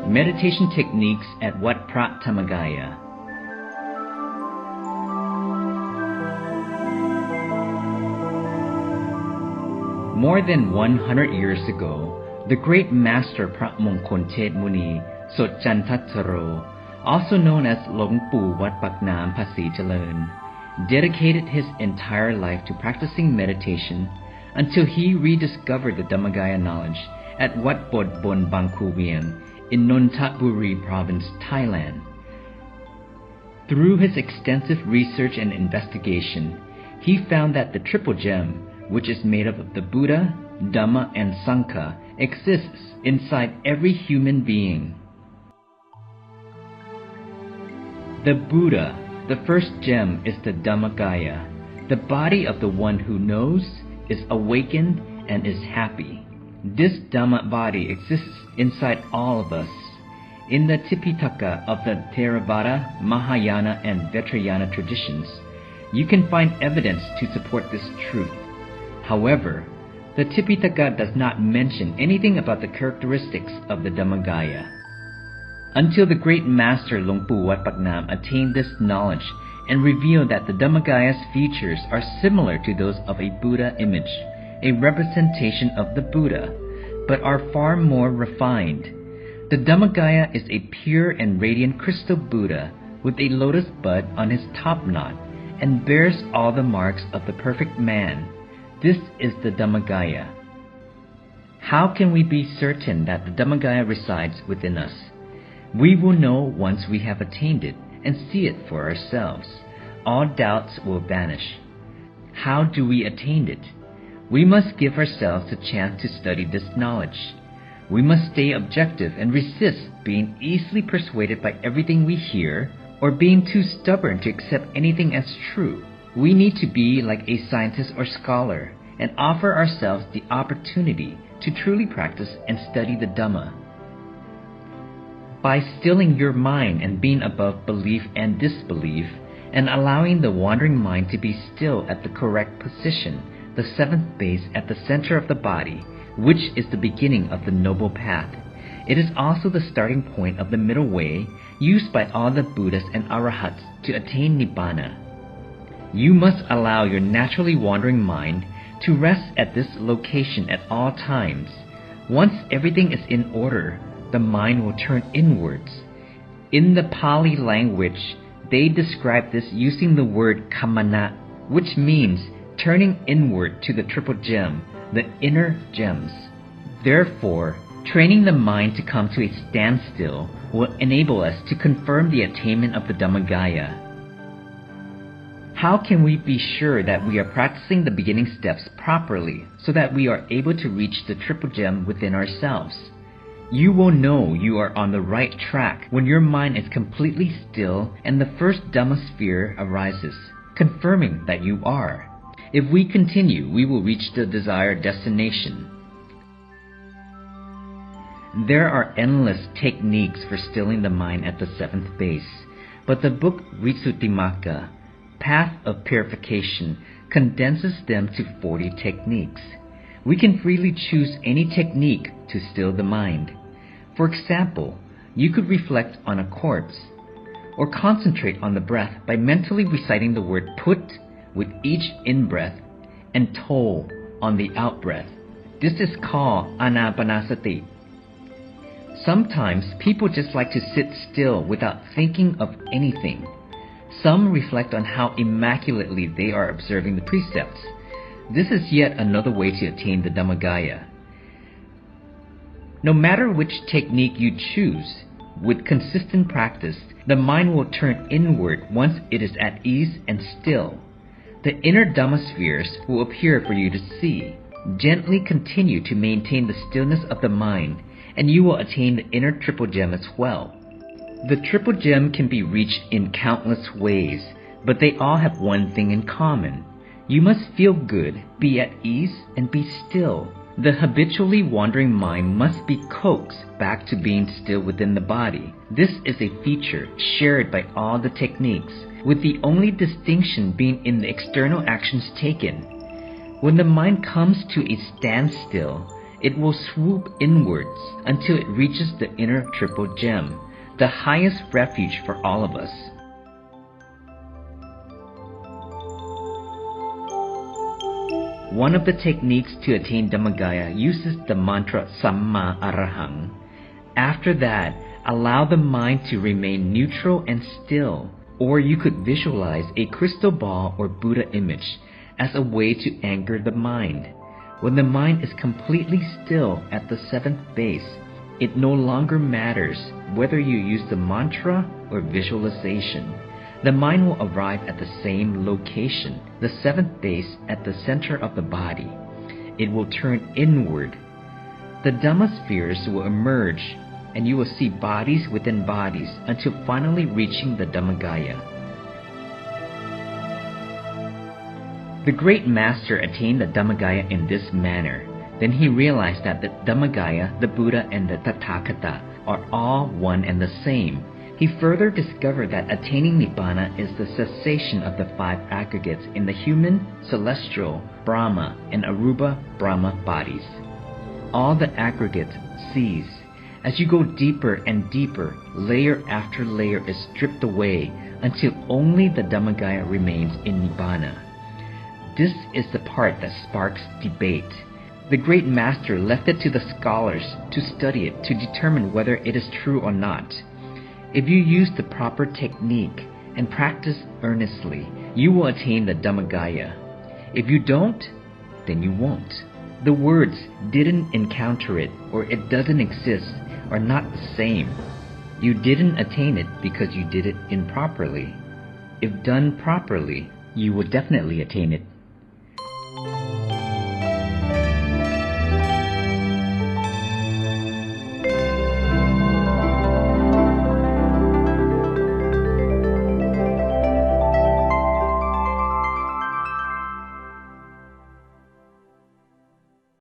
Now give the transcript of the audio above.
Meditation Techniques at Wat Phra Dhammakaya. More than 100 years ago, the great master Phra Mongkol Muni Sotjantattaro, also known as Lung Pu Wat Pak Nam Phasi Jalern, dedicated his entire life to practicing meditation until he rediscovered the Dhammakaya knowledge at Wat Bod Bon Bang Khu Vieng in Nonthaburi province, Thailand. Through his extensive research and investigation, he found that the triple gem, which is made up of the Buddha, Dhamma, and Sangha, exists inside every human being. The Buddha, the first gem, is the Dhammakaya, the body of the one who knows, is awakened, and is happy. This Dhamma body exists inside all of us. In the Tipitaka of the Theravada, Mahayana, and Vajrayana traditions, you can find evidence to support this truth. However, the Tipitaka does not mention anything about the characteristics of the Dhammakaya. Until the great master Lung Pu Wat Pak Nam attained this knowledge and revealed that the Dhammakaya's features are similar to those of a Buddha image, a representation of the Buddha, but are far more refined. The Dhammakaya is a pure and radiant crystal Buddha with a lotus bud on his top knot and bears all the marks of the perfect man. This is the Dhammakaya. How can we be certain that the Dhammakaya resides within us? We will know once we have attained it and see it for ourselves. All doubts will vanish. How do we attain it? We must give ourselves a chance to study this knowledge. We must stay objective and resist being easily persuaded by everything we hear or being too stubborn to accept anything as true. We need to be like a scientist or scholar and offer ourselves the opportunity to truly practice and study the Dhamma. By stilling your mind and being above belief and disbelief, and allowing the wandering mind to be still at the correct position, the seventh base at the center of the body, which is the beginning of the noble path. It is also the starting point of the middle way used by all the Buddhas and Arahats to attain Nibbana. You must allow your naturally wandering mind to rest at this location at all times. Once everything is in order, the mind will turn inwards. In the Pali language, they describe this using the word kamana, which means turning inward to the triple gem, the inner gems. Therefore, training the mind to come to a standstill will enable us to confirm the attainment of the Dhammakaya. How can we be sure that we are practicing the beginning steps properly so that we are able to reach the triple gem within ourselves? You will know you are on the right track when your mind is completely still and the first Dhamma sphere arises, confirming that you are. If we continue, we will reach the desired destination. There are endless techniques for stilling the mind at the seventh base, but the book Visuddhimagga, Path of Purification, condenses them to 40 techniques. We can freely choose any technique to still the mind. For example, you could reflect on a corpse, or concentrate on the breath by mentally reciting the word put with each in-breath and to on the out-breath. This is called anapanasati. Sometimes people just like to sit still without thinking of anything. Some reflect on how immaculately they are observing the precepts. This is yet another way to attain the Dhammakaya. No matter which technique you choose, with consistent practice, the mind will turn inward once it is at ease and still. The inner Dhamma spheres will appear for you to see. Gently continue to maintain the stillness of the mind, and you will attain the inner triple gem as well. The triple gem can be reached in countless ways, but they all have one thing in common. You must feel good, be at ease, and be still. The habitually wandering mind must be coaxed back to being still within the body. This is a feature shared by all the techniques, with the only distinction being in the external actions taken. When the mind comes to a standstill, It will swoop inwards until it reaches the inner triple gem, the highest refuge for all of us. One of the techniques to attain Dhammakaya uses the mantra Samma Arahang. After that, allow the mind to remain neutral and still, or you could visualize a crystal ball or Buddha image as a way to anchor the mind. When the mind is completely still at the seventh base, it no longer matters whether you use the mantra or visualization. The mind will arrive at the same location, the seventh base at the center of the body. It will turn inward. The Dhamma spheres will emerge, and you will see bodies within bodies until finally reaching the Dhammakaya. The great master attained the Dhammakaya in this manner. Then he realized that the Dhammakaya, the Buddha, and the Tathagata are all one and the same. He further discovered that attaining Nibbana is the cessation of the five aggregates in the human, celestial, Brahma, and Arupa Brahma bodies. All the aggregates cease. As you go deeper and deeper, layer after layer is stripped away until only the Dhammakaya remains in Nibbana. This is the part that sparks debate. The great master left it to the scholars to study it to determine whether it is true or not. If you use the proper technique and practice earnestly, you will attain the Dhammakaya. If you don't, then you won't. The words "didn't encounter it" or "it doesn't exist" are not the same. You didn't attain it because you did it improperly. If done properly, you will definitely attain it.